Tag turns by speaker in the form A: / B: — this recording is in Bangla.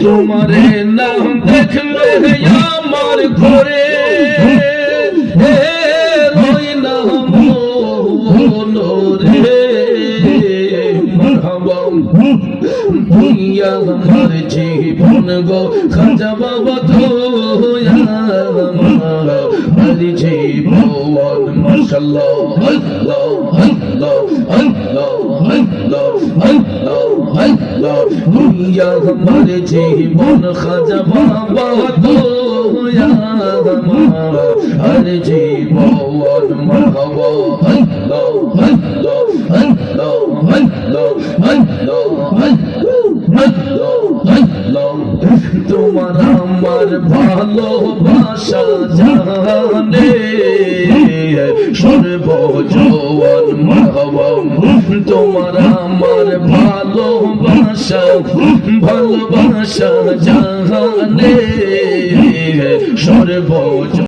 A: তোমারে নাম দেখলে আমার ঘরে রই নাম রে মারহাবাম ভুইয়া আমার জীবন গো খাজা বাবা তো আমার জীবন মাশাআল্লাহ আল্লাহ আল্লাহ আল্লাহ আল্লাহ আল্লাহ আল্লাহ ভুইয়া আমার জীবন খাজা বাবা তো আমার জীবন মারহাবা আল্লাহ আল্লাহ আল্লাহ আল্লাহ আল্লাহ তোমার আমার ভালোবাসা জানে সর্বজীবন মারহাবা তোমার আমার ভালোবাসা জানে সর্বজীবন